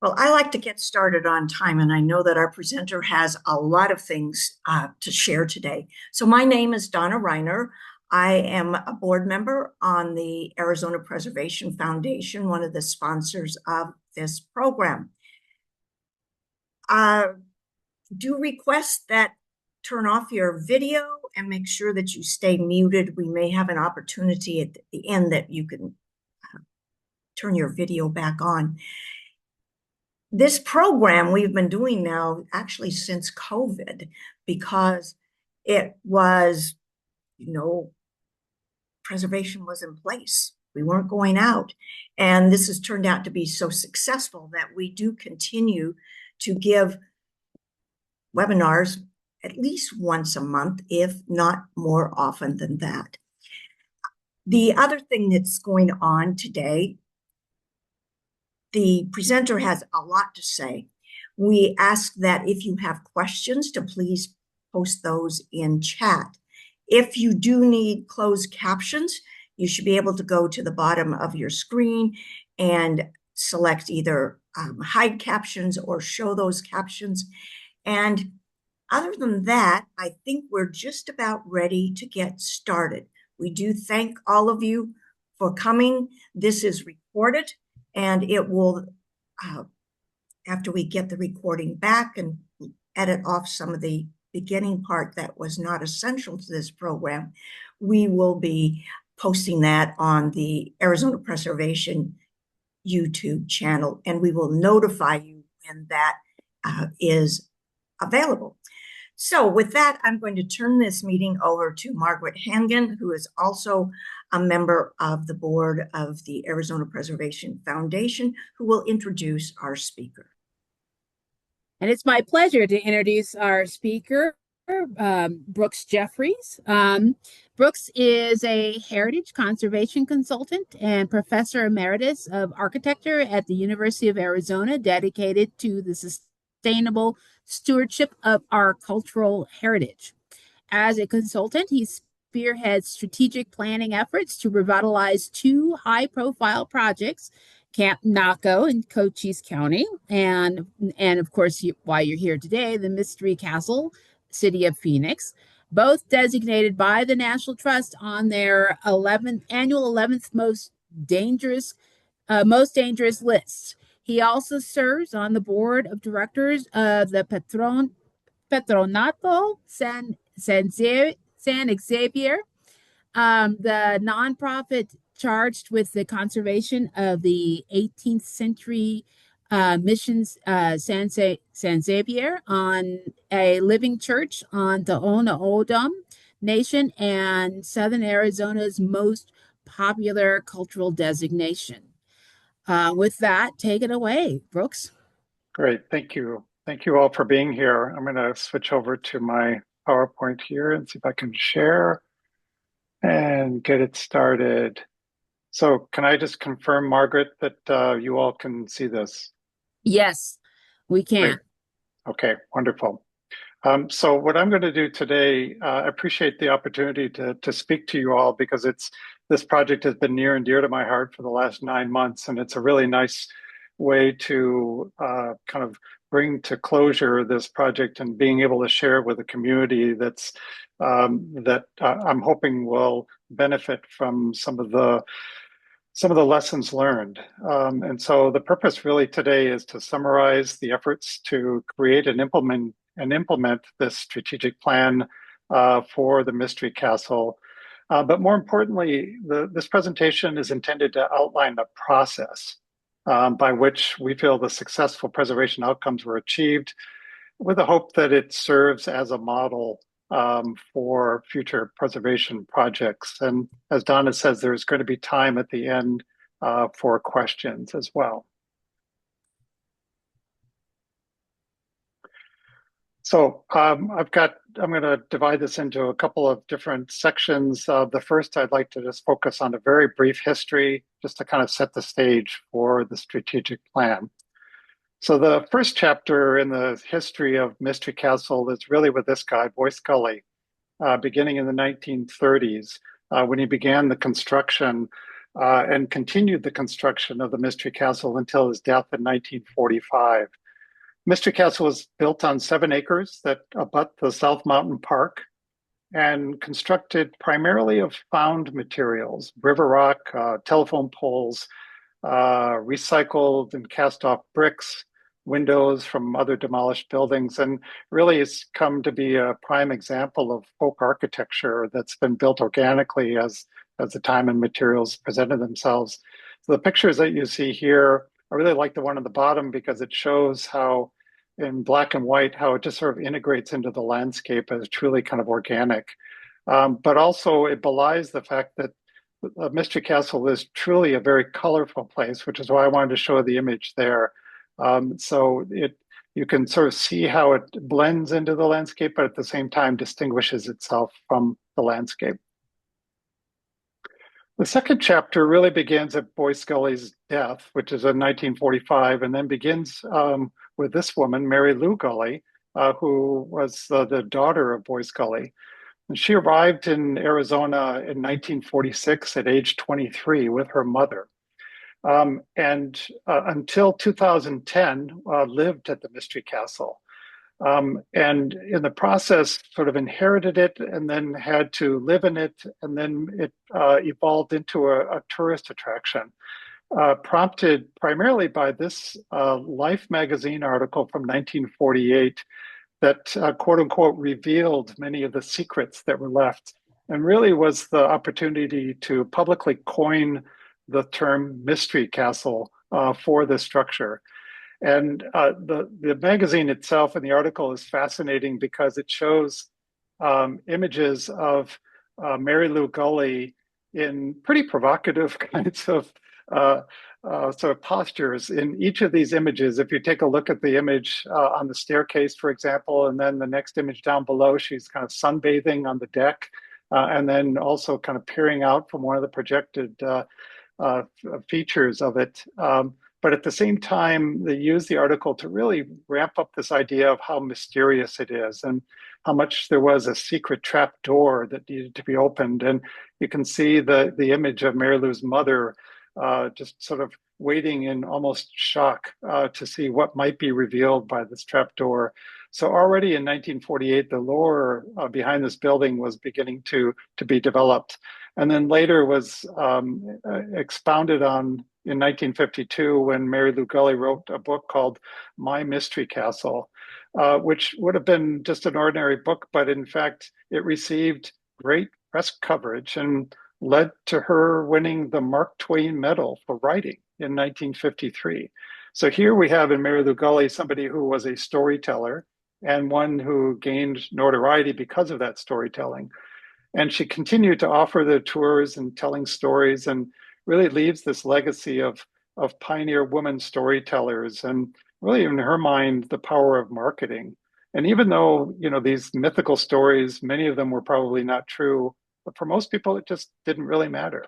Well, I like to get started on time, and I know that our presenter has a lot of things to share today. So, my name is Donna Reiner. I am a board member on the Arizona Preservation Foundation, one of the sponsors of this program. Do request that turn off your video and make sure that you stay muted. We may have an opportunity at the end that you can turn your video back on. This program we've been doing now actually since COVID because it was, you know, preservation was in place. We weren't going out. And this has turned out to be so successful that we do continue to give webinars at least once a month, if not more often than that. The other thing that's going on today, the presenter has a lot to say. We ask that if you have questions to please post those in chat. If you do need closed captions, you should be able to go to the bottom of your screen and select either hide captions or show those captions. And other than that, I think we're just about ready to get started. We do thank all of you for coming. This is recorded, and it will, after we get the recording back and edit off some of the beginning part that was not essential to this program, we will be posting that on the Arizona Preservation YouTube channel, and we will notify you when that is available. So with that, I'm going to turn this meeting over to Margaret Hangen, who is also a member of the board of the Arizona Preservation Foundation, who will introduce our speaker. And it's my pleasure to introduce our speaker, Brooks Jeffries. Brooks is a heritage conservation consultant and professor emeritus of architecture at the University of Arizona, dedicated to the sustainable stewardship of our cultural heritage. As a consultant, he spearheads strategic planning efforts to revitalize two high-profile projects, Camp Naco in Cochise County, and of course, why you're here today, the Mystery Castle, City of Phoenix, both designated by the National Trust on their 11th most dangerous lists. He also serves on the board of directors of the Patronato San Xavier, the nonprofit charged with the conservation of the 18th century missions San Xavier, on a living church on the O'odham Nation and Southern Arizona's most popular cultural designation. With that, take it away, Brooks. Great, thank you. Thank you all for being here. I'm going to switch over to my PowerPoint here and see if I can share and get it started. So can I just confirm, Margaret, that you all can see this? Yes, we can. Great. Okay, wonderful. So what I'm going to do today, I appreciate the opportunity to speak to you all, because this project has been near and dear to my heart for the last 9 months, and it's a really nice way to kind of bring to closure this project and being able to share with a community that I'm hoping will benefit from some of the lessons learned. And so the purpose really today is to summarize the efforts to create and implement this strategic plan for the Mystery Castle. But more importantly, this presentation is intended to outline the process by which we feel the successful preservation outcomes were achieved, with the hope that it serves as a model for future preservation projects. And as Donna says, there's going to be time at the end for questions as well. So I'm going to divide this into a couple of different sections. The first, I'd like to just focus on a very brief history, just to kind of set the stage for the strategic plan. So the first chapter in the history of Mystery Castle is really with this guy, Boyce Gulley, beginning in the 1930s, when he began the construction and continued the construction of the Mystery Castle until his death in 1945. Mystery Castle was built on 7 acres that abut the South Mountain Park and constructed primarily of found materials, river rock, telephone poles, recycled and cast off bricks, windows from other demolished buildings, and really it's come to be a prime example of folk architecture that's been built organically as the time and materials presented themselves. So the pictures that you see here, I really like the one on the bottom because it shows how in black and white, how it just sort of integrates into the landscape as truly kind of organic. But also it belies the fact that Mystery Castle is truly a very colorful place, which is why I wanted to show the image there. So you can sort of see how it blends into the landscape, but at the same time distinguishes itself from the landscape. The second chapter really begins at Boyce Gulley's death, which is in 1945, and then begins with this woman, Mary Lou Gulley, who was the daughter of Boyce Gulley. And she arrived in Arizona in 1946 at age 23 with her mother. And until 2010, lived at the Mystery Castle. And in the process, sort of inherited it and then had to live in it. And then it evolved into a tourist attraction, prompted primarily by this Life magazine article from 1948 that quote unquote revealed many of the secrets that were left and really was the opportunity to publicly coin the term Mystery Castle for the structure. And the magazine itself and the article is fascinating because it shows images of Mary Lou Gulley in pretty provocative kinds of sort of postures in each of these images. If you take a look at the image on the staircase, for example, and then the next image down below, she's kind of sunbathing on the deck, and then also kind of peering out from one of the projected features of it. But at the same time, they use the article to really ramp up this idea of how mysterious it is and how much there was a secret trap door that needed to be opened. And you can see the image of Mary Lou's mother just sort of waiting in almost shock to see what might be revealed by this trap door. So already in 1948, the lore behind this building was beginning to be developed. And then later was expounded on in 1952 when Mary Lou Gulley wrote a book called My Mystery Castle, which would have been just an ordinary book, but in fact, it received great press coverage and led to her winning the Mark Twain Medal for writing in 1953. So here we have in Mary Lou Gulley somebody who was a storyteller and one who gained notoriety because of that storytelling. And she continued to offer the tours and telling stories and really leaves this legacy of pioneer women storytellers and really in her mind, the power of marketing. And even though, you know, these mythical stories, many of them were probably not true, but for most people, it just didn't really matter.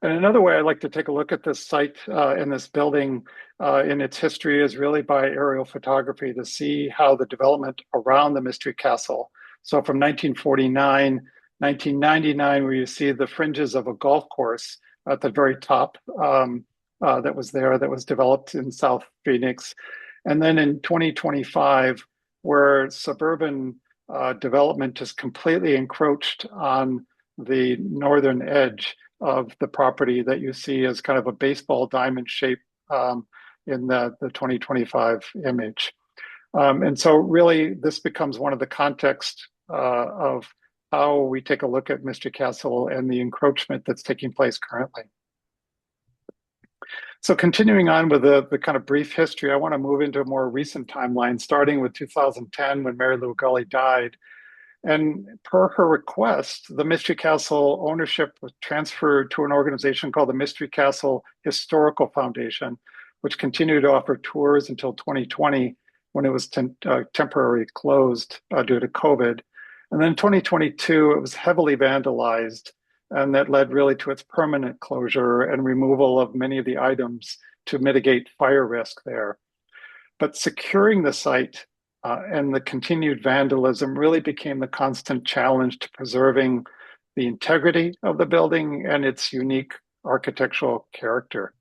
And another way I like to take a look at this site and this building in its history is really by aerial photography to see how the development around the Mystery Castle. So from 1949, 1999, where you see the fringes of a golf course at the very top that was there, that was developed in South Phoenix. And then in 2025, where suburban development just completely encroached on the northern edge of the property that you see as kind of a baseball diamond shape in the 2025 image. And so really this becomes one of the context of how we take a look at Mystery Castle and the encroachment that's taking place currently. So continuing on with the kind of brief history, I want to move into a more recent timeline, starting with 2010 when Mary Lou Gulley died. And per her request, the Mystery Castle ownership was transferred to an organization called the Mystery Castle Historical Foundation, which continued to offer tours until 2020 when it was temporarily closed due to COVID. And then in 2022, it was heavily vandalized, and that led really to its permanent closure and removal of many of the items to mitigate fire risk there. But securing the site and the continued vandalism really became the constant challenge to preserving the integrity of the building, and its unique architectural character.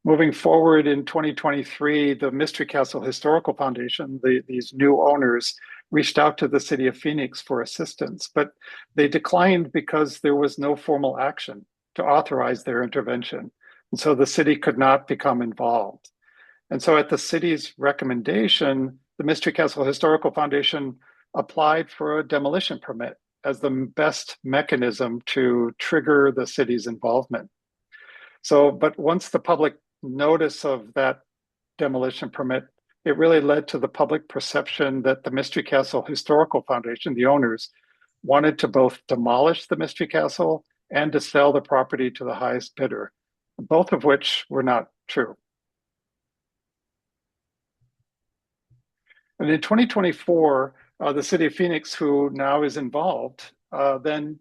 Moving forward in 2023, the Mystery Castle Historical Foundation, these new owners, reached out to the city of Phoenix for assistance, but they declined because there was no formal action to authorize their intervention. And so the city could not become involved. And so at the city's recommendation, the Mystery Castle Historical Foundation applied for a demolition permit as the best mechanism to trigger the city's involvement. So, but once the public notice of that demolition permit, it really led to the public perception that the Mystery Castle Historical Foundation, the owners, wanted to both demolish the Mystery Castle and to sell the property to the highest bidder, both of which were not true. And in 2024, the city of Phoenix, who now is involved, then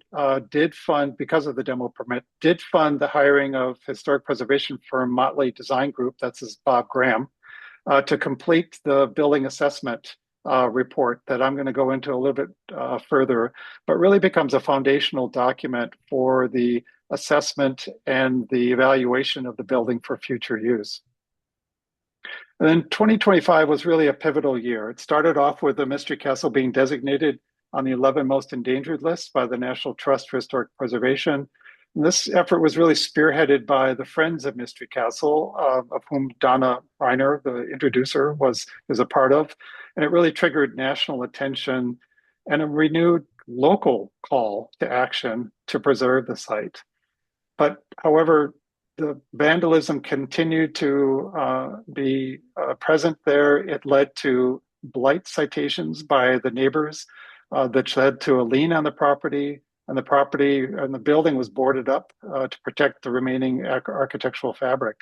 did fund, because of the demo permit, did fund the hiring of historic preservation firm Motley Design Group, that's his Bob Graham, to complete the building assessment report that I'm going to go into a little bit further, but really becomes a foundational document for the assessment and the evaluation of the building for future use. And then 2025 was really a pivotal year. It started off with the Mystery Castle being designated on the 11 most endangered list by the National Trust for Historic Preservation. And this effort was really spearheaded by the Friends of Mystery Castle, of whom Donna Reiner, the introducer, is a part of. And it really triggered national attention and a renewed local call to action to preserve the site. But however, the vandalism continued to be present there. It led to blight citations by the neighbors that led to a lien on the property, and the building was boarded up to protect the remaining architectural fabric.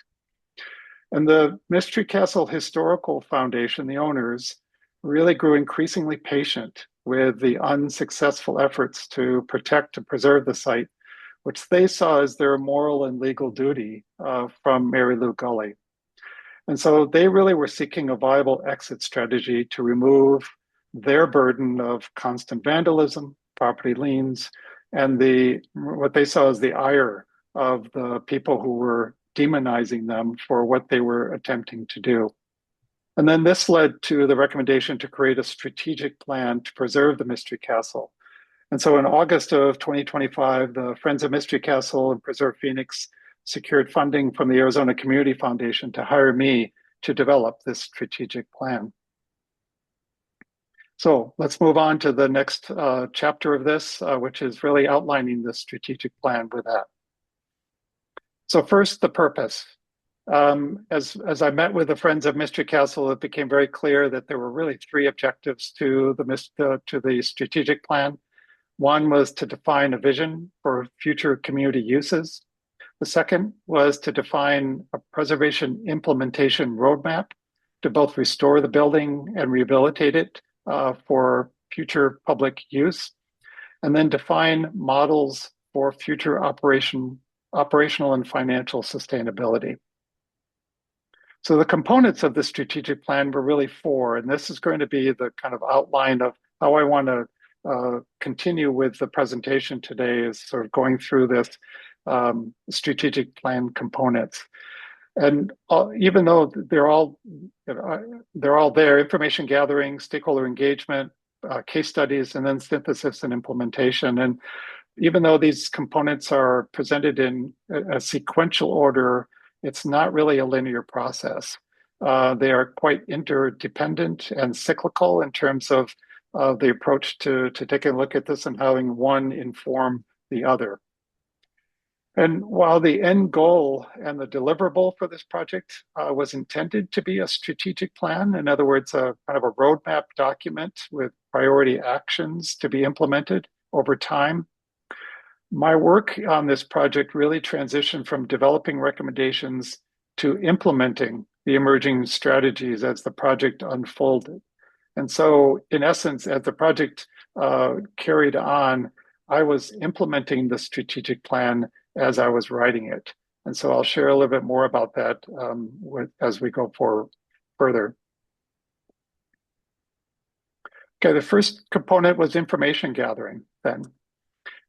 And the Mystery Castle Historical Foundation, the owners, really grew increasingly patient with the unsuccessful efforts to protect and preserve the site, which they saw as their moral and legal duty from Mary Lou Gulley. And so they really were seeking a viable exit strategy to remove their burden of constant vandalism, property liens, and what they saw as the ire of the people who were demonizing them for what they were attempting to do. And then this led to the recommendation to create a strategic plan to preserve the Mystery Castle. And so in August of 2025, the Friends of Mystery Castle and Preserve Phoenix secured funding from the Arizona Community Foundation to hire me to develop this strategic plan. So let's move on to the next chapter of this, which is really outlining the strategic plan with that. So first, the purpose. As I met with the Friends of Mystery Castle, it became very clear that there were really three objectives to the strategic plan. One was to define a vision for future community uses. The second was to define a preservation implementation roadmap to both restore the building and rehabilitate it for future public use, and then define models for future operational and financial sustainability. So the components of the strategic plan were really four, and this is going to be the kind of outline of how I want to continue with the presentation today, is sort of going through this strategic plan components. And even though they're all there, information gathering, stakeholder engagement, case studies, and then synthesis and implementation. And even though these components are presented in a sequential order, it's not really a linear process. They are quite interdependent and cyclical in terms of the approach to taking a look at this and having one inform the other. And while the end goal and the deliverable for this project was intended to be a strategic plan, in other words, a kind of a roadmap document with priority actions to be implemented over time, my work on this project really transitioned from developing recommendations to implementing the emerging strategies as the project unfolded. And so, in essence, as the project carried on, I was implementing the strategic plan as I was writing it. And so I'll share a little bit more about that as we go forward further. Okay, the first component was information gathering then.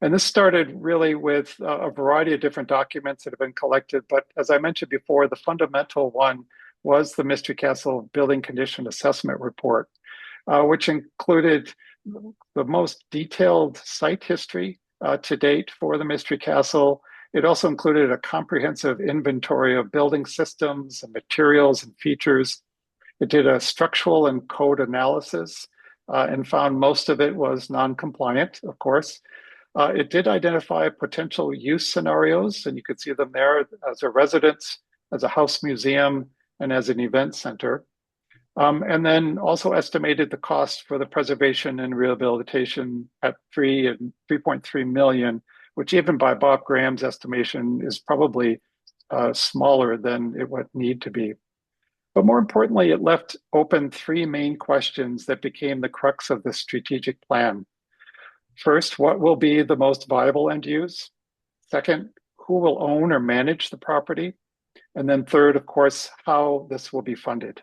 And this started really with a variety of different documents that have been collected. But as I mentioned before, the fundamental one was the Mystery Castle Building Condition Assessment Report, which included the most detailed site history to date for the Mystery Castle. It also included a comprehensive inventory of building systems and materials and features. It did a structural and code analysis and found most of it was non-compliant, of course. It did identify potential use scenarios, and you could see them there as a residence, as a house museum, and as an event center. And then also estimated the cost for the preservation and rehabilitation at 3.3 million, which even by Bob Graham's estimation is probably smaller than it would need to be. But more importantly, it left open three main questions that became the crux of the strategic plan. First, what will be the most viable end use? Second, who will own or manage the property? And then third, of course, how this will be funded.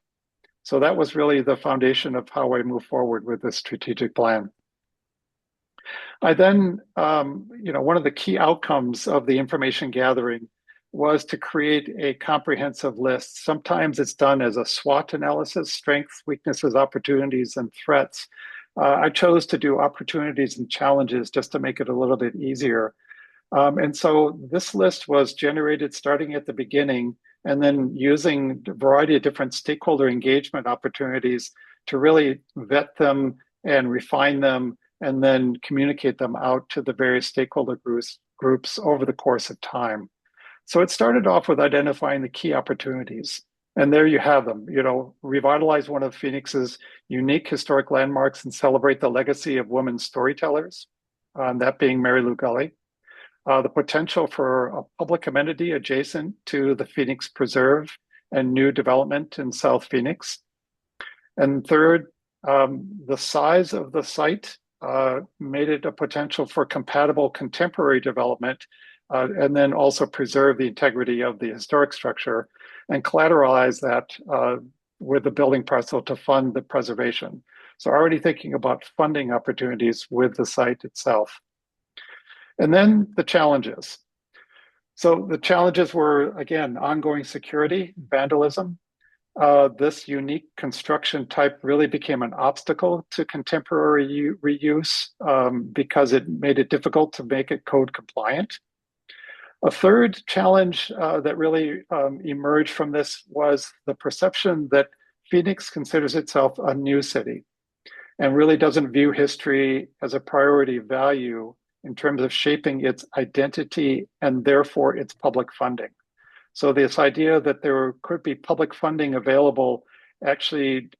So that was really the foundation of how I move forward with this strategic plan. I then, one of the key outcomes of the information gathering was to create a comprehensive list. Sometimes it's done as a SWOT analysis, strengths, weaknesses, opportunities, and threats. I chose to do opportunities and challenges just to make it a little bit easier. And so this list was generated starting at the beginning and then using a variety of different stakeholder engagement opportunities to really vet them and refine them and then communicate them out to the various stakeholder groups over the course of time. So it started off with identifying the key opportunities. And there you have them, revitalize one of Phoenix's unique historic landmarks and celebrate the legacy of women storytellers, that being Mary Lou Gulley. The potential for a public amenity adjacent to the Phoenix Preserve and new development in South Phoenix. And third, the size of the site made it a potential for compatible contemporary development, and then also preserve the integrity of the historic structure and collateralize that with the building parcel to fund the preservation. So already thinking about funding opportunities with the site itself. And then the challenges. So the challenges were, again, ongoing security, vandalism. This unique construction type really became an obstacle to contemporary reuse because it made it difficult to make it code compliant. A third challenge that really emerged from this was the perception that Phoenix considers itself a new city and really doesn't view history as a priority value in terms of shaping its identity and therefore its public funding. So this idea that there could be public funding available actually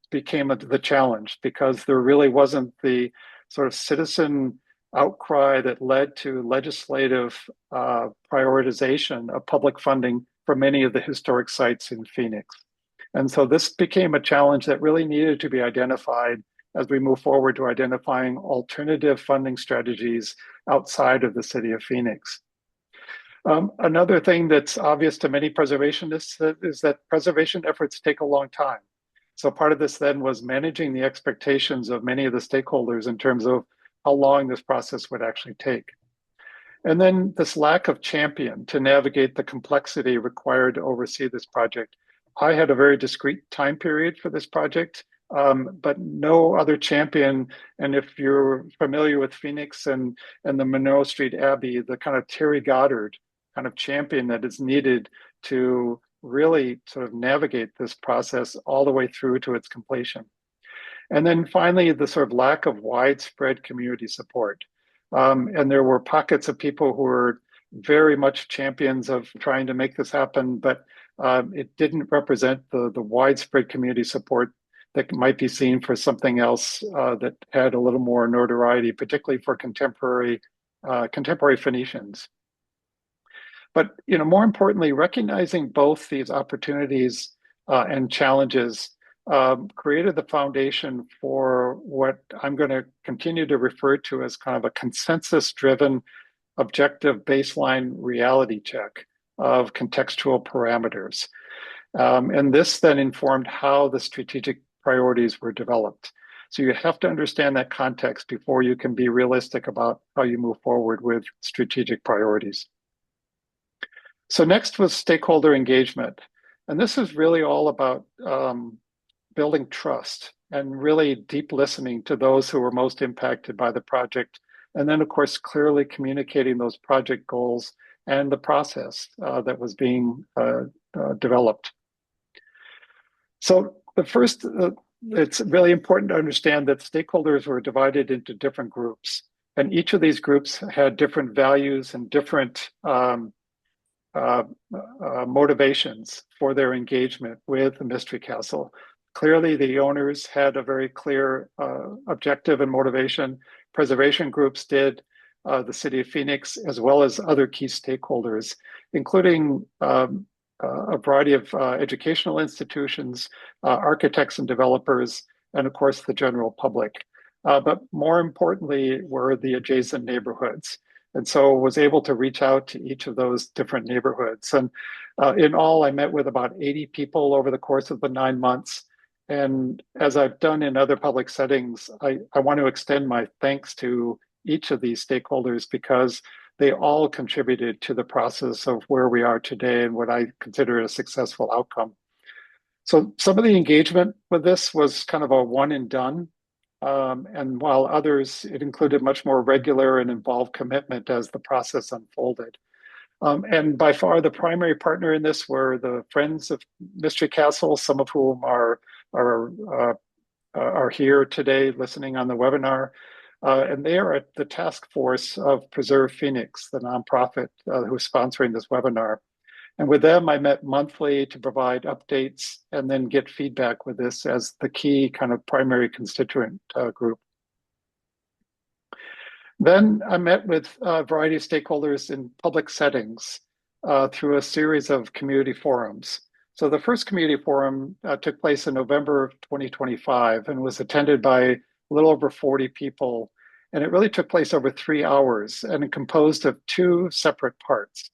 became the challenge because there really wasn't the sort of citizen outcry that led to legislative prioritization of public funding for many of the historic sites in Phoenix. And so this became a challenge that really needed to be identified as we move forward to identifying alternative funding strategies outside of the city of Phoenix. Another thing that's obvious to many preservationists is that preservation efforts take a long time. So part of this then was managing the expectations of many of the stakeholders in terms of how long this process would actually take. And then this lack of champion to navigate the complexity required to oversee this project. I had a very discrete time period for this project, but no other champion. And if you're familiar with Phoenix and the Monroe Street Abbey, the kind of Terry Goddard kind of champion that is needed to really sort of navigate this process all the way through to its completion. And then finally, the sort of lack of widespread community support. And there were pockets of people who were very much champions of trying to make this happen, but it didn't represent the widespread community support that might be seen for something else that had a little more notoriety, particularly for contemporary Phoenicians. But more importantly, recognizing both these opportunities and challenges created the foundation for what I'm going to continue to refer to as kind of a consensus-driven, objective baseline reality check of contextual parameters. And this then informed how the strategic priorities were developed. So you have to understand that context before you can be realistic about how you move forward with strategic priorities. So next was stakeholder engagement. And this is really all about building trust and really deep listening to those who were most impacted by the project. And then, of course, clearly communicating those project goals and the process that was being developed. So the first, it's really important to understand that stakeholders were divided into different groups. And each of these groups had different values and different motivations for their engagement with the Mystery Castle. Clearly, the owners had a very clear objective and motivation. Preservation groups did, the City of Phoenix, as well as other key stakeholders, including a variety of educational institutions, architects and developers, and of course, the general public. But more importantly were the adjacent neighborhoods. And so was able to reach out to each of those different neighborhoods. And in all, I met with about 80 people over the course of the 9 months. And as I've done in other public settings, I want to extend my thanks to each of these stakeholders because they all contributed to the process of where we are today and what I consider a successful outcome. So some of the engagement with this was kind of a one and done. And while others, it included much more regular and involved commitment as the process unfolded. And by far the primary partner in this were the Friends of Mystery Castle, some of whom are here today listening on the webinar. And they are at the task force of Preserve Phoenix, the nonprofit who's sponsoring this webinar. And with them, I met monthly to provide updates and then get feedback with this as the key kind of primary constituent group. Then I met with a variety of stakeholders in public settings through a series of community forums. So the first community forum took place in November of 2025 and was attended by a little over 40 people. And it really took place over 3 hours and composed of 2 separate parts.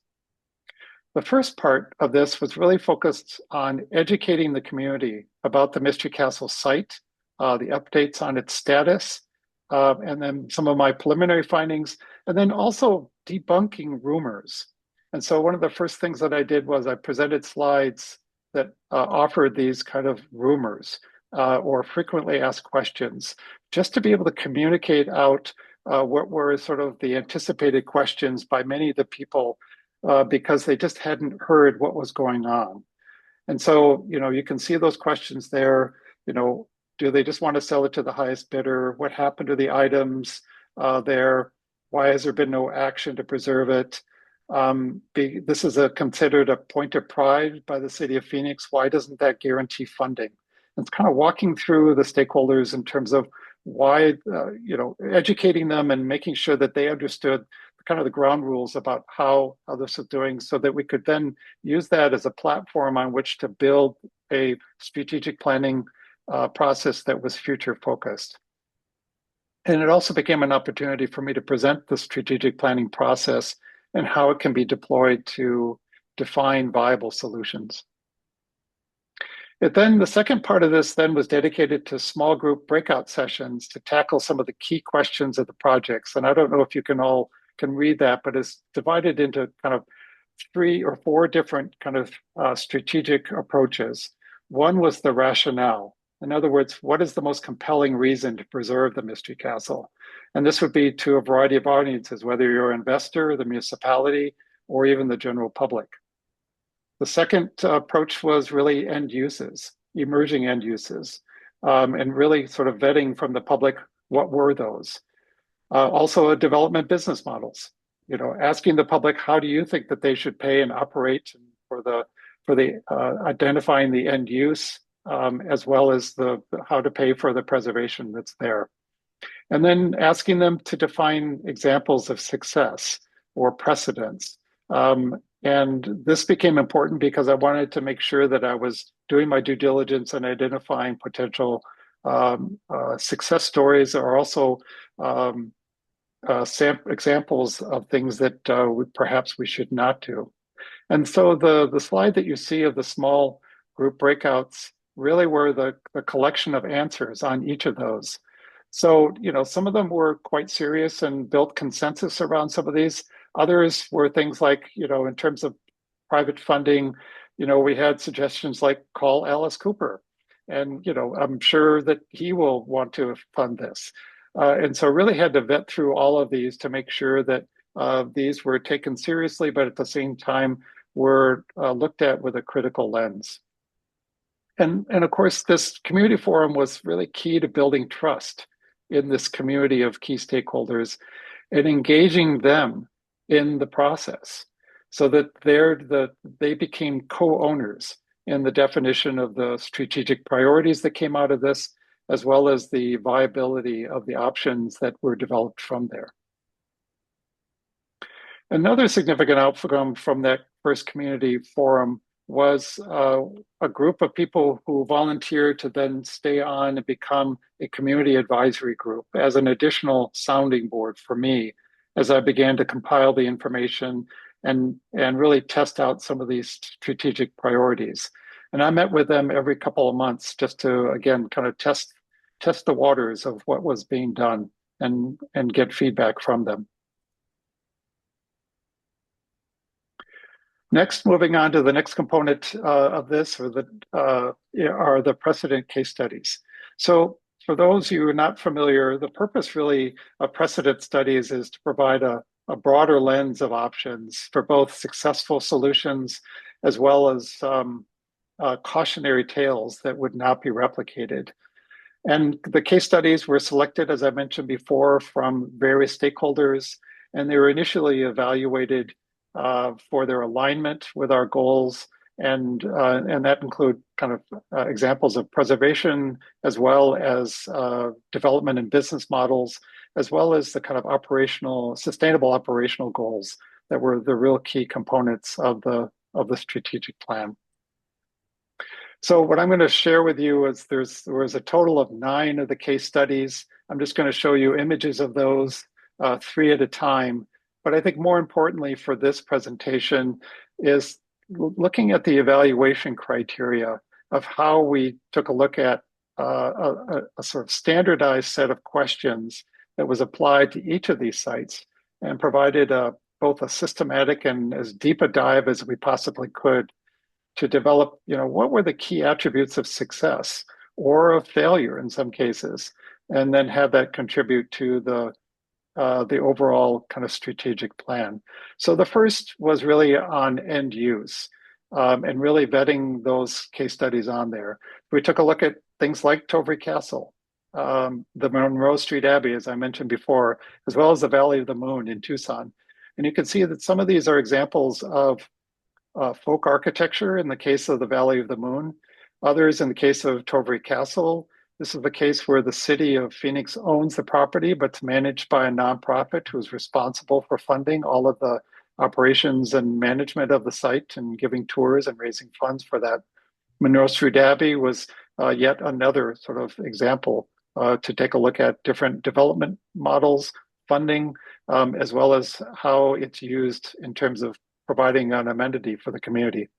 The first part of this was really focused on educating the community about the Mystery Castle site, the updates on its status, and then some of my preliminary findings, and then also debunking rumors. And so one of the first things that I did was I presented slides that offered these kind of rumors or frequently asked questions, just to be able to communicate out what were sort of the anticipated questions by many of the people because they just hadn't heard what was going on. And so, you can see those questions there. Do they just want to sell it to the highest bidder? What happened to the items there? Why has there been no action to preserve it? This is considered a point of pride by the City of Phoenix. Why doesn't that guarantee funding? It's kind of walking through the stakeholders in terms of why, educating them and making sure that they understood kind of the ground rules about how this is doing so that we could then use that as a platform on which to build a strategic planning process that was future focused. And it also became an opportunity for me to present the strategic planning process and how it can be deployed to define viable solutions. The second part of this then was dedicated to small group breakout sessions to tackle some of the key questions of the projects. And I don't know if you can all read that, but it's divided into kind of 3 or 4 different kind of strategic approaches. One was the rationale. In other words, what is the most compelling reason to preserve the Mystery Castle? And this would be to a variety of audiences, whether you're an investor, the municipality, or even the general public. The second approach was really end uses, emerging end uses, and really sort of vetting from the public, what were those? Also development business models, asking the public, how do you think that they should pay and operate for the identifying the end use, as well as how to pay for the preservation that's there. And then asking them to define examples of success or precedents. And this became important because I wanted to make sure that I was doing my due diligence and identifying potential success stories, or also examples of things that perhaps we should not do. And so the slide that you see of the small group breakouts really were the collection of answers on each of those. So, some of them were quite serious and built consensus around some of these. Others were things like, in terms of private funding, we had suggestions like call Alice Cooper. And, I'm sure that he will want to fund this. And so really had to vet through all of these to make sure that these were taken seriously, but at the same time were looked at with a critical lens. And of course, this community forum was really key to building trust in this community of key stakeholders and engaging them in the process so that they became co-owners in the definition of the strategic priorities that came out of this, as well as the viability of the options that were developed from there. Another significant outcome from that first community forum was a group of people who volunteered to then stay on and become a community advisory group as an additional sounding board for me as I began to compile the information and really test out some of these strategic priorities. And I met with them every couple of months just to, again, kind of test the waters of what was being done and get feedback from them. Next, moving on to the next component of this are the precedent case studies. So for those of you who are not familiar, the purpose really of precedent studies is to provide a broader lens of options for both successful solutions as well as cautionary tales that would not be replicated. And the case studies were selected, as I mentioned before, from various stakeholders, and they were initially evaluated for their alignment with our goals, and that include kind of examples of preservation, as well as development and business models, as well as the kind of sustainable operational goals that were the real key components of the strategic plan. So what I'm going to share with you is there was a total of 9 of the case studies. I'm just going to show you images of those 3 at a time. But I think more importantly for this presentation is looking at the evaluation criteria of how we took a look at a sort of standardized set of questions that was applied to each of these sites and provided both a systematic and as deep a dive as we possibly could to develop, what were the key attributes of success or of failure in some cases, and then have that contribute to the overall kind of strategic plan. So the first was really on end use and really vetting those case studies on there. We took a look at things like Tovry Castle, the Monroe Street Abbey, as I mentioned before, as well as the Valley of the Moon in Tucson. And you can see that some of these are examples of folk architecture in the case of the Valley of the Moon. Others in the case of Tovry Castle. This is the case where the city of Phoenix owns the property, but it's managed by a nonprofit who is responsible for funding all of the operations and management of the site and giving tours and raising funds for that. Monroe Street Abbey was yet another sort of example to take a look at different development models, funding, as well as how it's used in terms of providing an amenity for the community.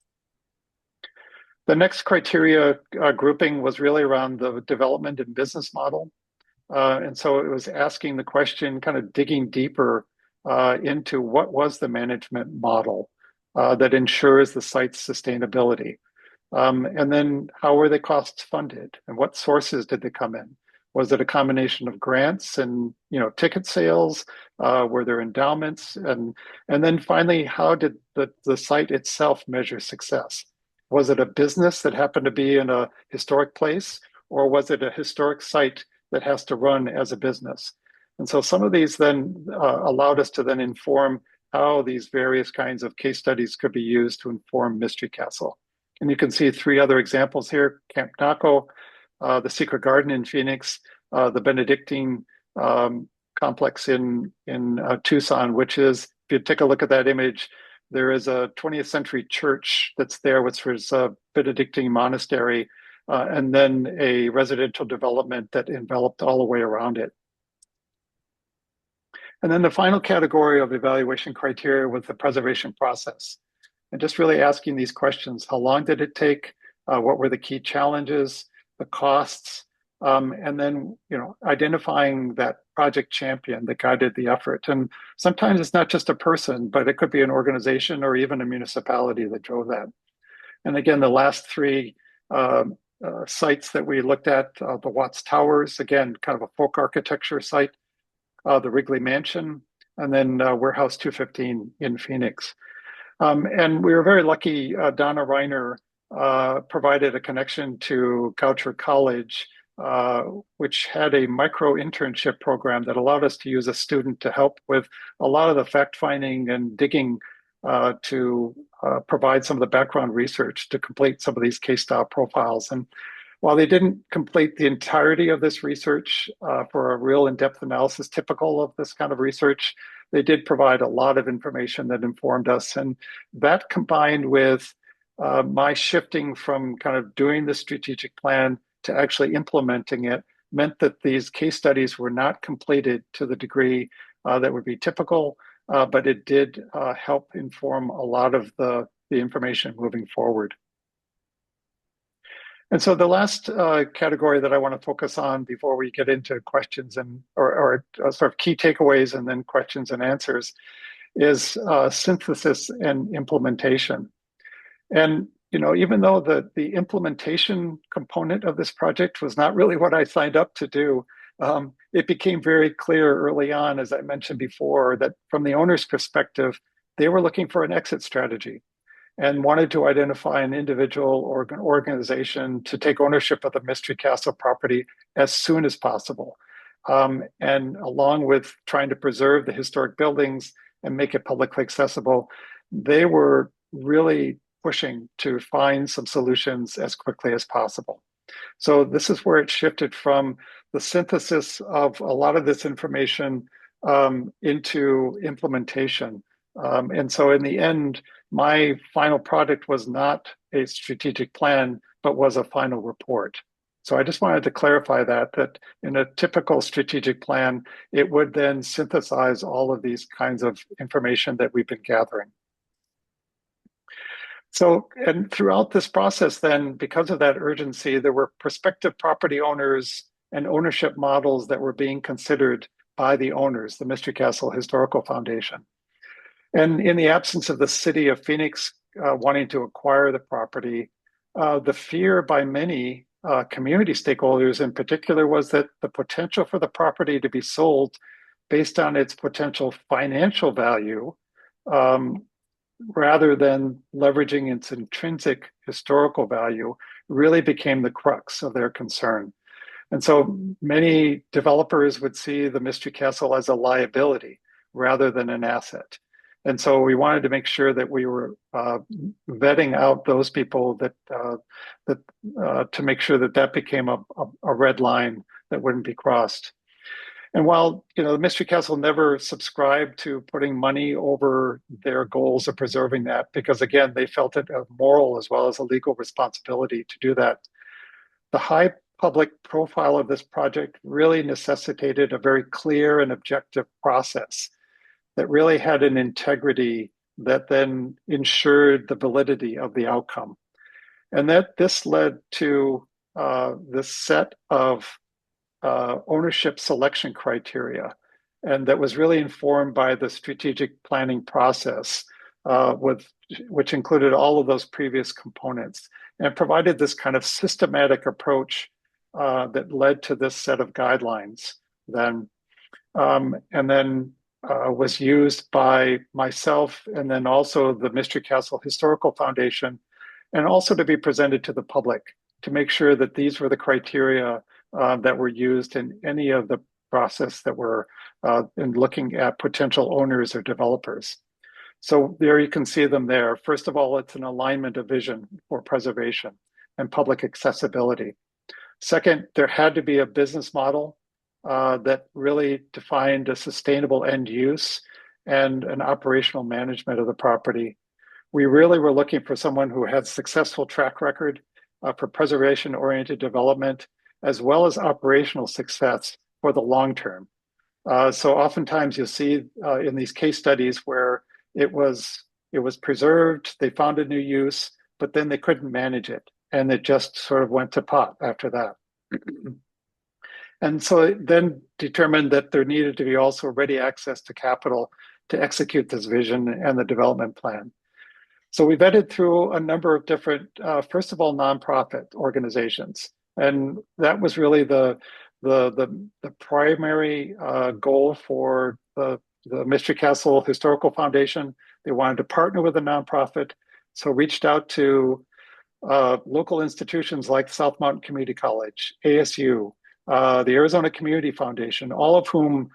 The next criteria grouping was really around the development and business model. And so it was asking the question, kind of digging deeper into what was the management model that ensures the site's sustainability. And then how were they cost funded and what sources did they come in? Was it a combination of grants and ticket sales? Were there endowments? And then finally, how did the site itself measure success? Was it a business that happened to be in a historic place, or was it a historic site that has to run as a business? And so some of these then allowed us to then inform how these various kinds of case studies could be used to inform Mystery Castle. And you can see 3 other examples here: Camp Naco, the Secret Garden in Phoenix, the Benedictine complex in Tucson, which is, if you take a look at that image, there is a 20th century church that's there, which was a Benedictine monastery, and then a residential development that enveloped all the way around it. And then the final category of evaluation criteria was the preservation process. And just really asking these questions: how long did it take? what were the key challenges, the costs, and then identifying that project champion that guided the effort. And sometimes it's not just a person, but it could be an organization or even a municipality that drove that. And again, the last three sites that we looked at, the Watts Towers, again, kind of a folk architecture site, the Wrigley Mansion, and then Warehouse 215 in Phoenix. And we were very lucky. Donna Reiner provided a connection to Goucher College, which had a micro internship program that allowed us to use a student to help with a lot of the fact finding and digging to provide some of the background research to complete some of these case style profiles. And while they didn't complete the entirety of this research for a real in-depth analysis typical of this kind of research, they did provide a lot of information that informed us. And that combined with my shifting from kind of doing the strategic plan to actually implementing it meant that these case studies were not completed to the degree that would be typical, but it did help inform a lot of the information moving forward. And so the last category that I want to focus on before we get into questions and or sort of key takeaways and then questions and answers is synthesis and implementation. And even though the implementation component of this project was not really what I signed up to do, it became very clear early on, as I mentioned before, that from the owner's perspective, they were looking for an exit strategy and wanted to identify an individual or an organization to take ownership of the Mystery Castle property as soon as possible. And along with trying to preserve the historic buildings and make it publicly accessible, they were really pushing to find some solutions as quickly as possible. So this is where it shifted from the synthesis of a lot of this information into implementation. And so in the end, my final product was not a strategic plan, but was a final report. So I just wanted to clarify that in a typical strategic plan, it would then synthesize all of these kinds of information that we've been gathering. So, and throughout this process then, because of that urgency, there were prospective property owners and ownership models that were being considered by the owners, the Mystery Castle Historical Foundation. And in the absence of the city of Phoenix wanting to acquire the property, the fear by many community stakeholders in particular was that the potential for the property to be sold based on its potential financial value rather than leveraging its intrinsic historical value really became the crux of their concern. And so many developers would see the Mystery Castle as a liability rather than an asset. And so we wanted to make sure that we were vetting out those people that to make sure that became a red line that wouldn't be crossed. And while the Mystery Castle never subscribed to putting money over their goals of preserving that, because again, they felt it a moral as well as a legal responsibility to do that, the high public profile of this project really necessitated a very clear and objective process that really had an integrity that then ensured the validity of the outcome. And that this led to this set of ownership selection criteria, and that was really informed by the strategic planning process, which included all of those previous components and provided this kind of systematic approach that led to this set of guidelines then, and then was used by myself and then also the Mystery Castle Historical Foundation, and also to be presented to the public to make sure that these were the criteria that were used in any of the process that were in looking at potential owners or developers. So there you can see them there. First of all, it's an alignment of vision for preservation and public accessibility. Second, there had to be a business model that really defined a sustainable end use and an operational management of the property. We really were looking for someone who had successful track record for preservation-oriented development, as well as operational success for the long term. So oftentimes you'll see in these case studies where it was preserved, they found a new use, but then they couldn't manage it. and it just sort of went to pot after that. And so it then determined that there needed to be also ready access to capital to execute this vision and the development plan. So we vetted through a number of different, first of all, nonprofit organizations. And that was really the primary goal for the Mystery Castle Historical Foundation. They wanted to partner with a nonprofit, so reached out to local institutions like South Mountain Community College, ASU, the Arizona Community Foundation, all of whom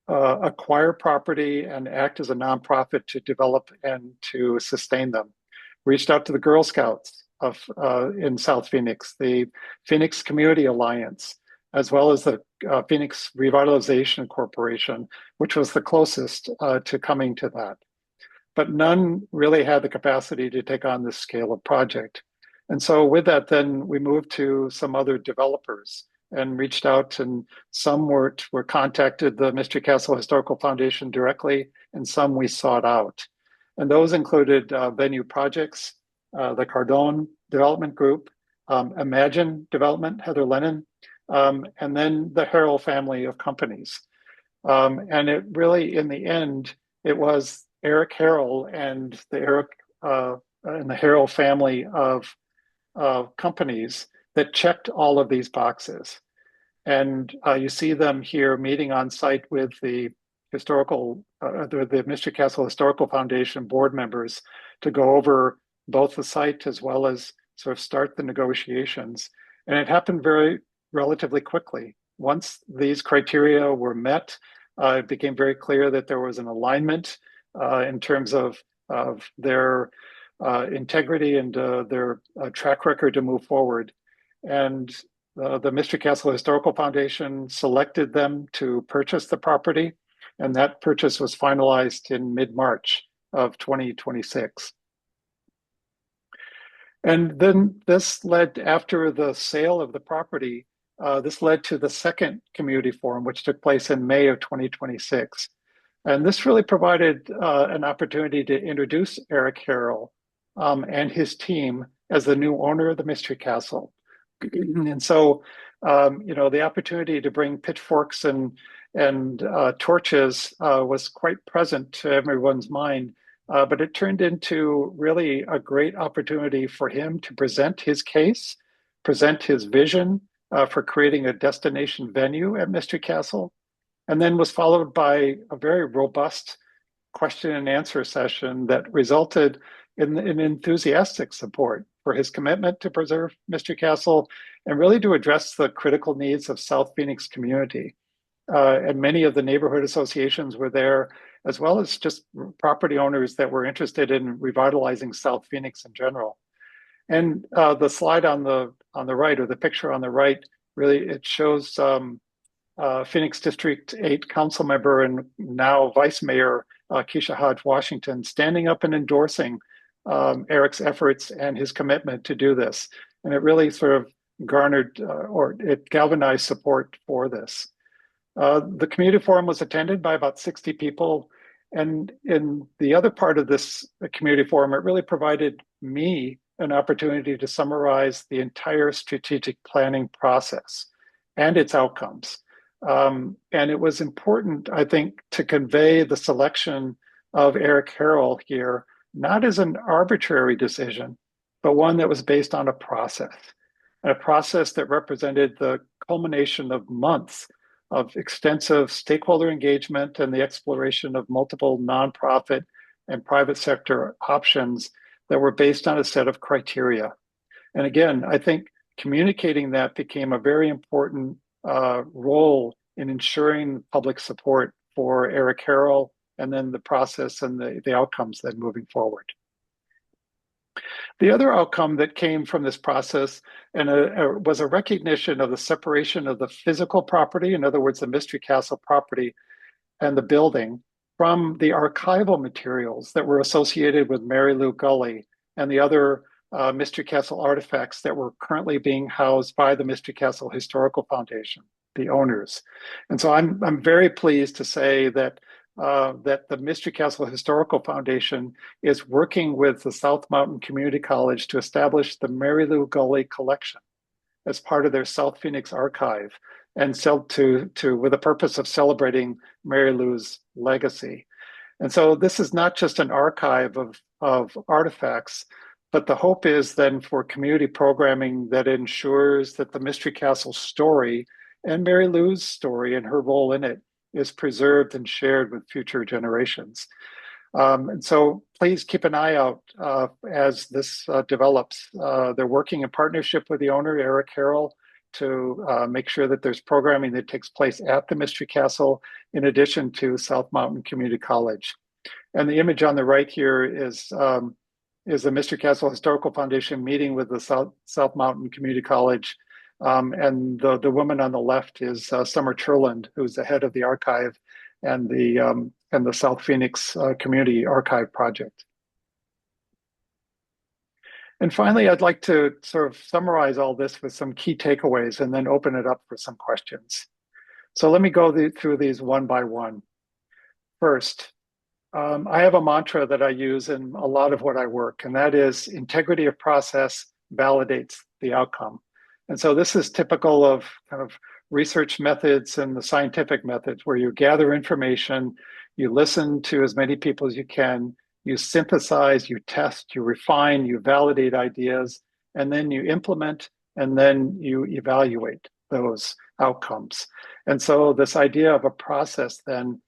acquire property and act as a nonprofit to develop and to sustain them. Reached out to the Girl Scouts of in South Phoenix, the Phoenix Community Alliance, as well as the Phoenix Revitalization Corporation, which was the closest to coming to that. But none really had the capacity to take on this scale of project. And so with that, then we moved to some other developers and reached out, and some were contacted the Mystery Castle Historical Foundation directly, and some we sought out. And those included Venue Projects, the Cardone Development Group, Imagine Development, Heather Lennon, and then the Harrell family of companies. And it really, in the end, it was Eric Harrell and the Harrell family of companies that checked all of these boxes. And you see them here meeting on site with the the Mystery Castle Historical Foundation board members to go over both the site as well as sort of start the negotiations. And it happened very relatively quickly. Once these criteria were met, it became very clear that there was an alignment in terms of their integrity and their track record to move forward. And the Mystery Castle Historical Foundation selected them to purchase the property, and that purchase was finalized in mid-March of 2026. And then this led, after the sale of the property, this led to the second community forum, which took place in May of 2026. And this really provided an opportunity to introduce Eric Harrell and his team as the new owner of the Mystery Castle. And so, the opportunity to bring pitchforks and torches was quite present to everyone's mind, but it turned into really a great opportunity for him to present his case, present his vision for creating a destination venue at Mystery Castle, and then was followed by a very robust question and answer session that resulted in enthusiastic support for his commitment to preserve Mystery Castle and really to address the critical needs of South Phoenix community. And many of the neighborhood associations were there, as well as just property owners that were interested in revitalizing South Phoenix in general. And the slide on the right, or the picture on the right, really it shows Phoenix District 8 council member and now Vice Mayor Keisha Hodge Washington standing up and endorsing Eric's efforts and his commitment to do this. And it really sort of garnered or it galvanized support for this. The community forum was attended by about 60 people. And in the other part of this community forum, it really provided me an opportunity to summarize the entire strategic planning process and its outcomes. And it was important, I think, to convey the selection of Eric Harrell here, not as an arbitrary decision, but one that was based on a process that represented the culmination of months of extensive stakeholder engagement and the exploration of multiple nonprofit and private sector options that were based on a set of criteria. And again, I think communicating that became a very important role in ensuring public support for Eric Harrell and then the process and the outcomes then moving forward. The other outcome that came from this process was a recognition of the separation of the physical property, in other words, the Mystery Castle property and the building, from the archival materials that were associated with Mary Lou Gulley and the other Mystery Castle artifacts that were currently being housed by the Mystery Castle Historical Foundation, the owners. And so I'm very pleased to say that that the Mystery Castle Historical Foundation is working with the South Mountain Community College to establish the Mary Lou Gulley collection as part of their South Phoenix archive, and with the purpose of celebrating Mary Lou's legacy. And so this is not just an archive of artifacts, but the hope is then for community programming that ensures that the Mystery Castle story and Mary Lou's story and her role in it is preserved and shared with future generations. And so please keep an eye out as this develops. They're working in partnership with the owner, Eric Harrell, to make sure that there's programming that takes place at the Mystery Castle, in addition to South Mountain Community College. And the image on the right here is the Mystery Castle Historical Foundation meeting with the South Mountain Community College. And the woman on the left is Summer Turland, who's the head of the archive and the South Phoenix Community Archive Project. And finally, I'd like to sort of summarize all this with some key takeaways and then open it up for some questions. So let me go through these one by one. First, I have a mantra that I use in a lot of what I work, and that is integrity of process validates the outcome. And so this is typical of kind of research methods and the scientific methods, where you gather information, you listen to as many people as you can, you synthesize, you test, you refine, you validate ideas, and then you implement, and then you evaluate those outcomes. And so this idea of a process then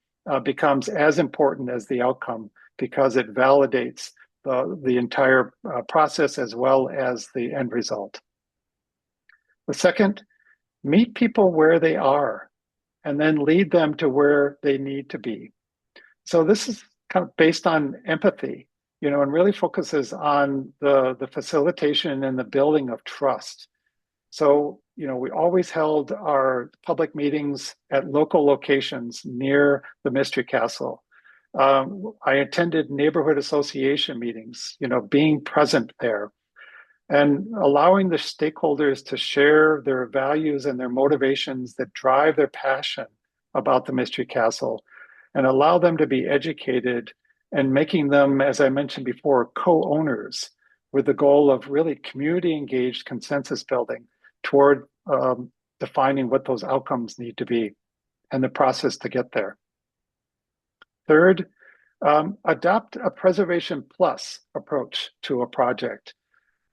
becomes as important as the outcome, because it validates the entire process as well as the end result. The second, meet people where they are and then lead them to where they need to be. So this is kind of based on empathy, and really focuses on the facilitation and the building of trust. So, we always held our public meetings at local locations near the Mystery Castle. I attended neighborhood association meetings, being present there and allowing the stakeholders to share their values and their motivations that drive their passion about the Mystery Castle, and allow them to be educated, and making them, as I mentioned before, co-owners, with the goal of really community engaged consensus building toward defining what those outcomes need to be and the process to get there. Third, adopt a preservation plus approach to a project.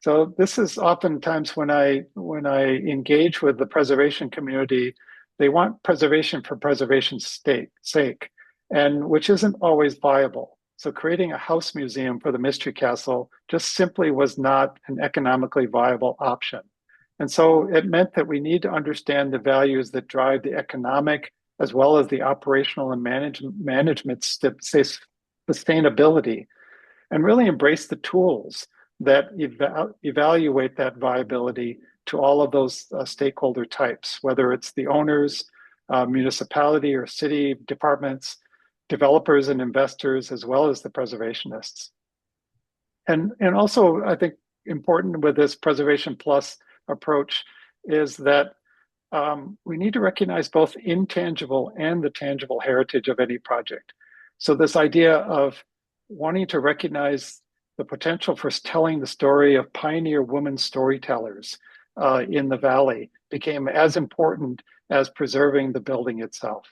So this is oftentimes when I engage with the preservation community, they want preservation for preservation's sake, and which isn't always viable. So creating a house museum for the Mystery Castle just simply was not an economically viable option. And so it meant that we need to understand the values that drive the economic as well as the operational and management sustainability, and really embrace the tools that evaluate that viability to all of those stakeholder types, whether it's the owners, municipality or city departments, developers and investors, as well as the preservationists. And also, I think important with this Preservation Plus approach is that we need to recognize both intangible and the tangible heritage of any project. So this idea of wanting to recognize the potential for telling the story of pioneer women storytellers in the Valley became as important as preserving the building itself.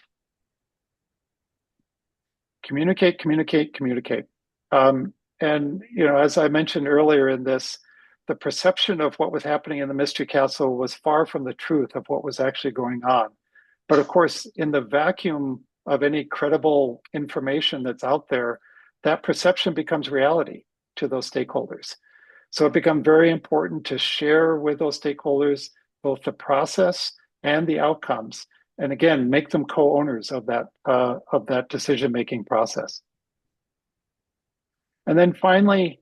Communicate, communicate, communicate. And, as I mentioned earlier in this, the perception of what was happening in the Mystery Castle was far from the truth of what was actually going on. But of course, in the vacuum of any credible information that's out there, that perception becomes reality to those stakeholders. So it becomes very important to share with those stakeholders both the process and the outcomes, and again, make them co-owners of that decision-making process. And then finally,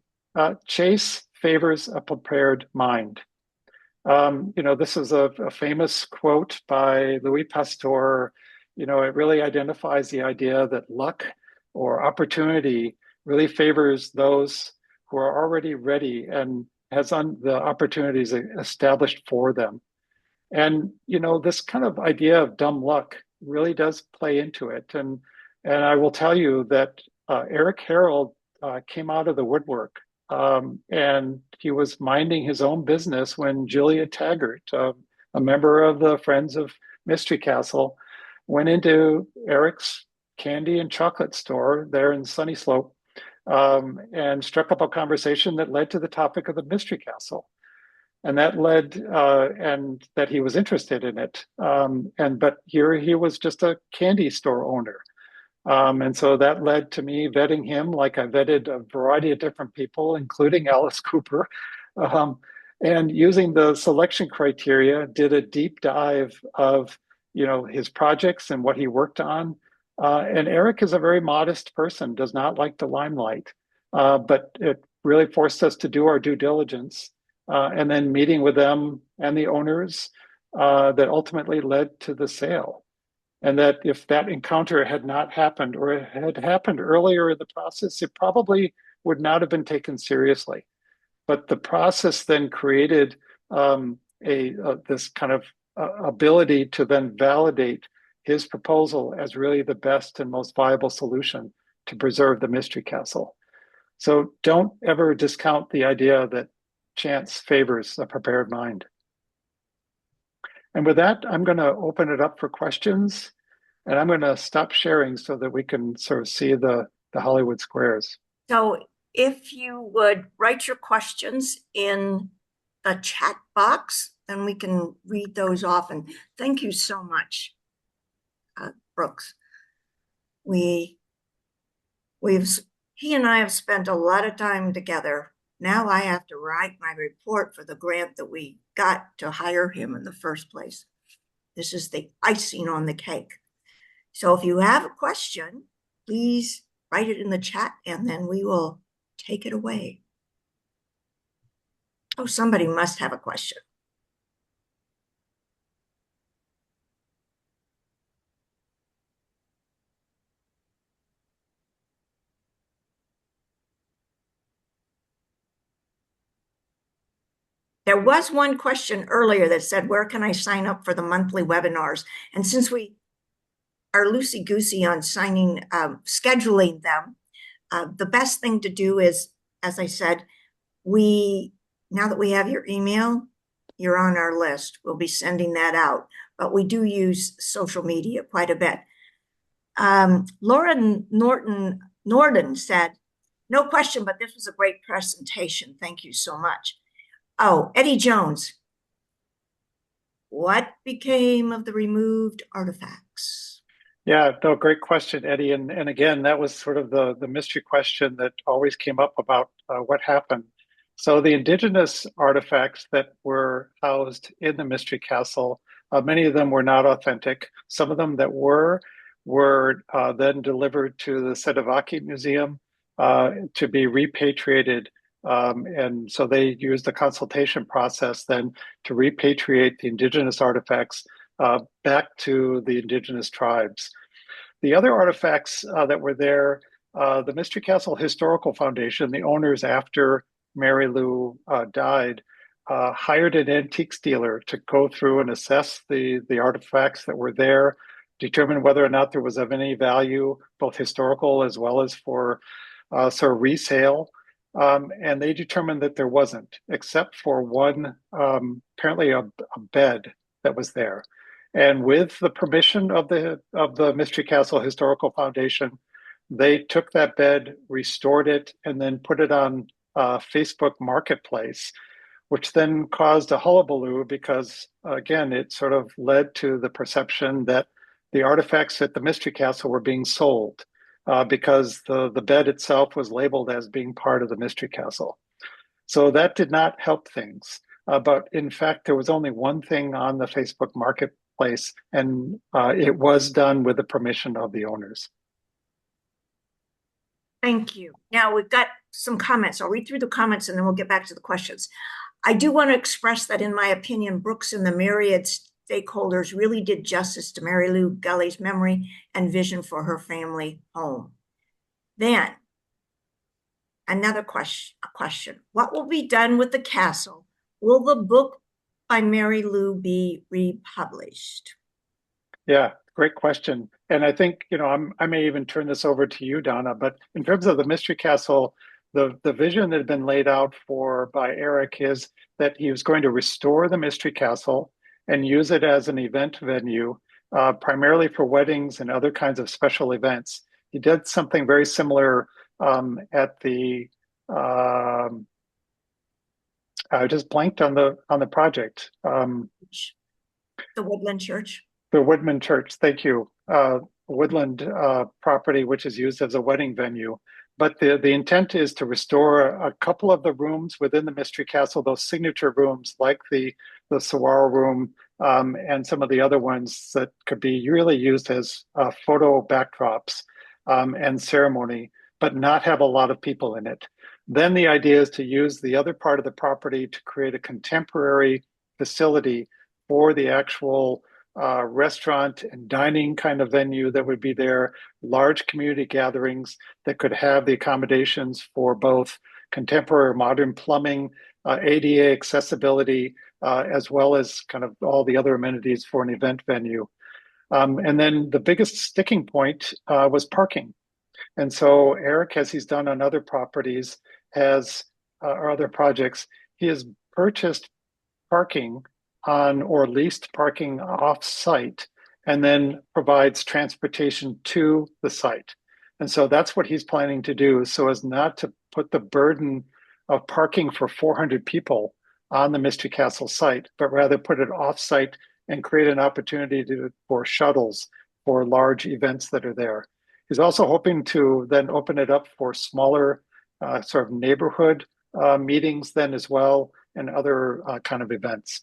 chase favors a prepared mind. This is a famous quote by Louis Pasteur. It really identifies the idea that luck or opportunity really favors those who are already ready and has the opportunities established for them. And, this kind of idea of dumb luck really does play into it. And And I will tell you that Eric Harold came out of the woodwork, and he was minding his own business when Julia Taggart, a member of the Friends of Mystery Castle, went into Eric's candy and chocolate store there in Sunny Slope, and struck up a conversation that led to the topic of the Mystery Castle. And that led, and that he was interested in it. But here he was just a candy store owner. And so that led to me vetting him like I vetted a variety of different people, including Alice Cooper. Um, and using the selection criteria, did a deep dive of, his projects and what he worked on. And Eric is a very modest person, does not like the limelight, but it really forced us to do our due diligence, and then meeting with them and the owners, that ultimately led to the sale. And that if that encounter had not happened, or it had happened earlier in the process, it probably would not have been taken seriously. But the process then created this kind of ability to then validate his proposal as really the best and most viable solution to preserve the Mystery Castle. So don't ever discount the idea that chance favors a prepared mind. And with that, I'm going to open it up for questions, and I'm going to stop sharing so that we can sort of see the Hollywood squares. So if you would write your questions in the chat box, then we can read those off. And thank you so much, Brooks. He and I have spent a lot of time together. Now I have to write my report for the grant that we got to hire him in the first place. This is the icing on the cake. So if you have a question, please write it in the chat and then we will take it away. Oh, somebody must have a question. There was one question earlier that said, where can I sign up for the monthly webinars? And since we are loosey-goosey on scheduling them, the best thing to do is, as I said, now that we have your email, you're on our list. We'll be sending that out, but we do use social media quite a bit. Laura Norden said, no question, but this was a great presentation. Thank you so much. Oh, Eddie Jones. What became of the removed artifacts? Yeah, no, great question, Eddie. And again, that was sort of the mystery question that always came up about what happened. So the indigenous artifacts that were housed in the Mystery Castle, many of them were not authentic. Some of them that were then delivered to the Sedivaki Museum to be repatriated. And so they used the consultation process then to repatriate the indigenous artifacts back to the indigenous tribes. The other artifacts that were there, the Mystery Castle Historical Foundation, the owners after Mary Lou died, hired an antiques dealer to go through and assess the artifacts that were there, determine whether or not there was of any value, both historical as well as for sort of resale. And they determined that there wasn't, except for one, apparently a bed that was there. And with the permission of the Mystery Castle Historical Foundation, they took that bed, restored it, and then put it on Facebook Marketplace, which then caused a hullabaloo because, again, it sort of led to the perception that the artifacts at the Mystery Castle were being sold because the bed itself was labeled as being part of the Mystery Castle. So that did not help things. But in fact, there was only one thing on the Facebook Marketplace, and it was done with the permission of the owners. Thank you. Now we've got some comments. I'll read through the comments and then we'll get back to the questions. I do want to express that, in my opinion, Brooks and the myriad stakeholders really did justice to Mary Lou Gulley's memory and vision for her family home. Then, another question. What will be done with the castle? Will the book by Mary Lou be republished? Yeah, great question. And I think, I may even turn this over to you, Donna, but in terms of the Mystery Castle, the vision that had been laid out by Eric is that he was going to restore the Mystery Castle and use it as an event venue, primarily for weddings and other kinds of special events. He did something very similar at the I just blanked on the project. The Woodland Church. The Woodman Church, thank you. Woodland property, which is used as a wedding venue. But the intent is to restore a couple of the rooms within the Mystery Castle, those signature rooms like the Saguaro room and some of the other ones that could be really used as photo backdrops and ceremony, but not have a lot of people in it. Then the idea is to use the other part of the property to create a contemporary facility for the actual restaurant and dining kind of venue that would be there, large community gatherings that could have the accommodations for both contemporary modern plumbing, ADA accessibility, as well as kind of all the other amenities for an event venue. And then the biggest sticking point was parking. And so Eric, as he's done on other properties, or other projects, he has purchased parking on or leased parking off-site and then provides transportation to the site. And so that's what he's planning to do, so as not to put the burden of parking for 400 people on the Mystery Castle site, but rather put it off-site and create an opportunity for shuttles for large events that are there. He's also hoping to then open it up for smaller sort of neighborhood meetings then as well, and other kind of events.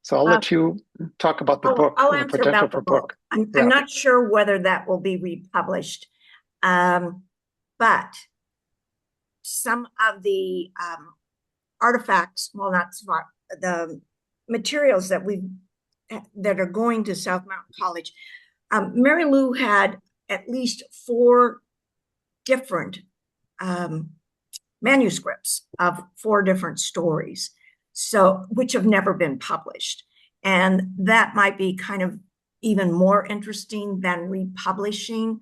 So I'll let you talk about the book. I'll answer about the book. I'm not sure whether that will be republished, but some of the artifacts, well, not smart, the materials that are going to South Mountain College. Mary Lou had at least 4 different manuscripts of 4 different stories, so which have never been published. And that might be kind of even more interesting than republishing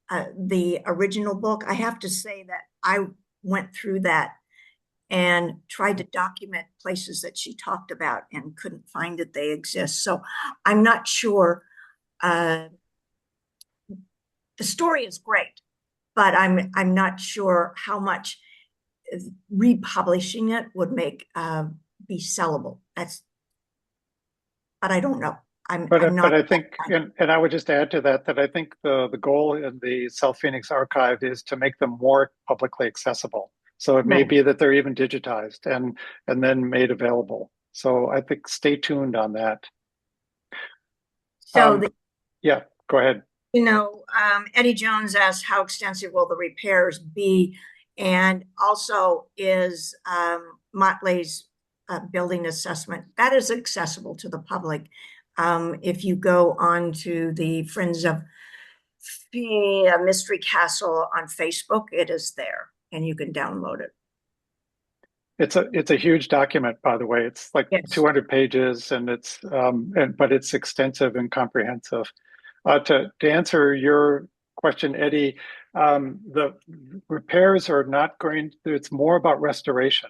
the original book. I have to say that I went through that and tried to document places that she talked about and couldn't find that they exist. So I'm not sure. The story is great, but I'm not sure how much republishing it would make be sellable. But I don't know. I'm not. But I think, and I would just add to that I think the goal in the South Phoenix Archive is to make them more publicly accessible. So it may be that they're even digitized and then made available. So I think stay tuned on that. So yeah, go ahead. Eddie Jones asked, how extensive will the repairs be? And also, is Motley's building assessment, that is accessible to the public. If you go on to the Friends of Mystery Castle on Facebook, it is there and you can download it. It's a huge document, by the way. It's like 200 pages, and but it's extensive and comprehensive. To answer your question, Eddie, the repairs are not going. It's more about restoration,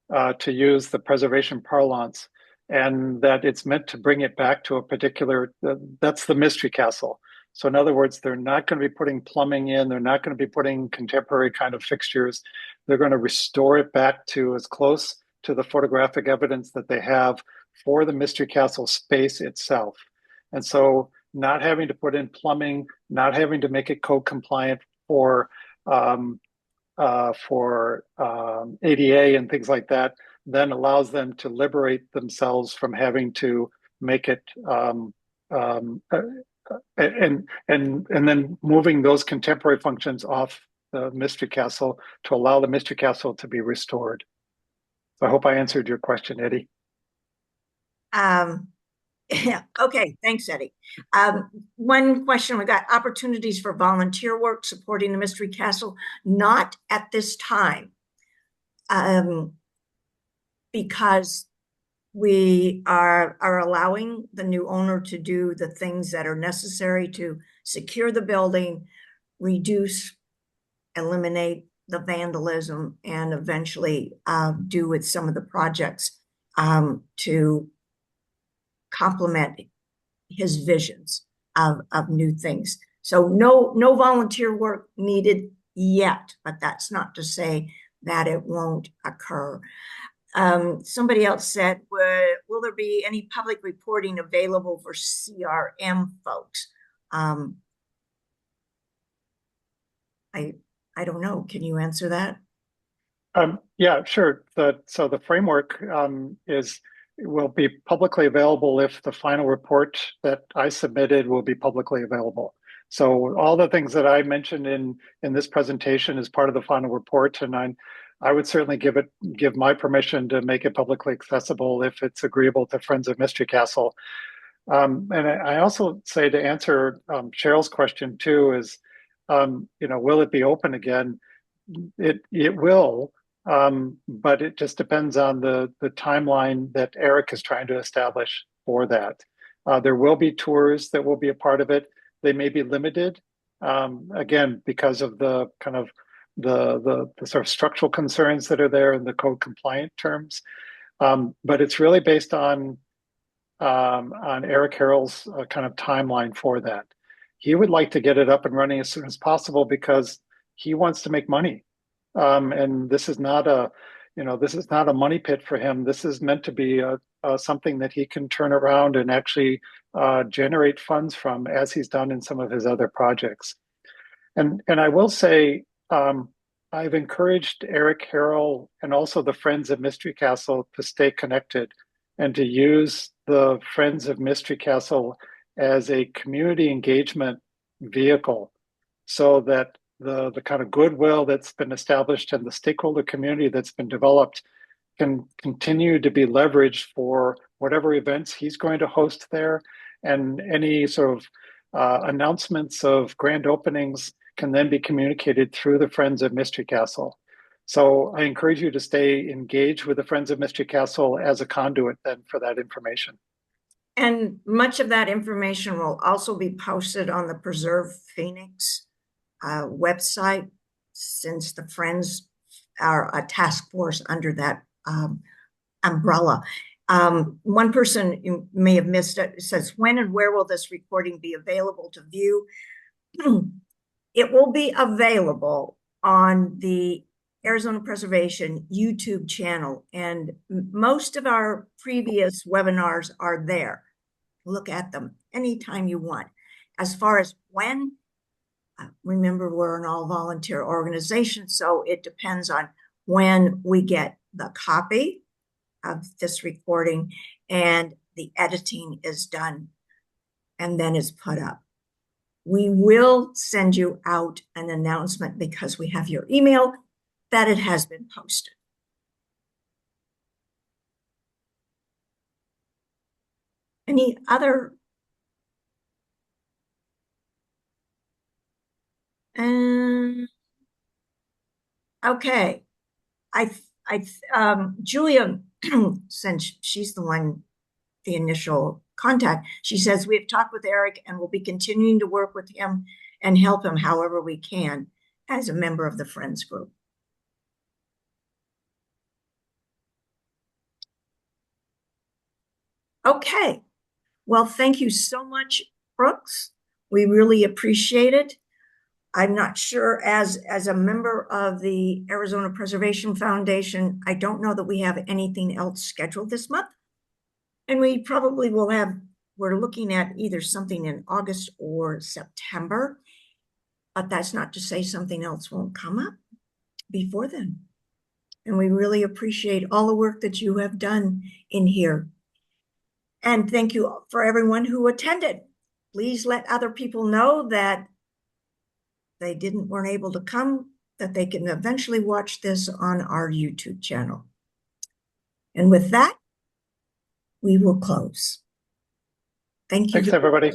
to use the preservation parlance, and that it's meant to bring it back to a particular. That's the Mystery Castle. So in other words, they're not going to be putting plumbing in. They're not going to be putting contemporary kind of fixtures. They're going to restore it back to as close to the photographic evidence that they have for the Mystery Castle space itself. And so not having to put in plumbing, not having to make it code compliant for ADA and things like that, then allows them to liberate themselves from having to make it and then moving those contemporary functions off the Mystery Castle to allow the Mystery Castle to be restored. So I hope I answered your question, Eddie. Yeah. Okay. Thanks, Eddie. One question we got: opportunities for volunteer work supporting the Mystery Castle. Not at this time, because We are allowing the new owner to do the things that are necessary to secure the building, reduce, eliminate the vandalism, and eventually do with some of the projects to complement his visions of new things. So no volunteer work needed yet, but that's not to say that it won't occur. Somebody else said, will there be any public reporting available for CRM folks? I don't know. Can you answer that? Yeah, sure. So the framework will be publicly available if the final report that I submitted will be publicly available. So all the things that I mentioned in this presentation is part of the final report, and I would certainly give my permission to make it publicly accessible if it's agreeable to Friends of Mystery Castle. And I also say, to answer Cheryl's question too, is will it be open again? It will. But it just depends on the timeline that Eric is trying to establish for that. There will be tours that will be a part of it. They may be limited, again, because of the kind of the sort of structural concerns that are there in the code compliant terms. But it's really based on Eric Harrell's kind of timeline for that. He would like to get it up and running as soon as possible because he wants to make money. And this is not a money pit for him. This is meant to be something that he can turn around and actually generate funds from, as he's done in some of his other projects. And I will say, I've encouraged Eric Harrell and also the Friends of Mystery Castle to stay connected and to use the Friends of Mystery Castle as a community engagement vehicle, so that the kind of goodwill that's been established and the stakeholder community that's been developed can continue to be leveraged for whatever events he's going to host there, and any sort of announcements of grand openings can then be communicated through the Friends of Mystery Castle. So I encourage you to stay engaged with the Friends of Mystery Castle as a conduit then for that information. And much of that information will also be posted on the Preserve Phoenix website, since the Friends are a task force under that umbrella. One person, you may have missed it, says, when and where will this recording be available to view? It will be available on the Arizona Preservation YouTube channel, and most of our previous webinars are there. Look at them anytime you want. As far as when, remember, we're an all-volunteer organization, so it depends on when we get the copy of this recording and the editing is done and then it's put up. We will send you out an announcement, because we have your email, that it has been posted. Any other? Okay. Julia, since she's the initial contact, she says, we have talked with Eric and will be continuing to work with him and help him however we can as a member of the Friends group. Okay. Well, thank you so much, Brooks. We really appreciate it. I'm not sure, as a member of the Arizona Preservation Foundation, I don't know that we have anything else scheduled this month. And we probably will have, we're looking at either something in August or September, but that's not to say something else won't come up before then. And we really appreciate all the work that you have done in here. And thank you for everyone who attended. Please let other people know that they weren't able to come, that they can eventually watch this on our YouTube channel. And with that, we will close. Thank you. Thanks, everybody.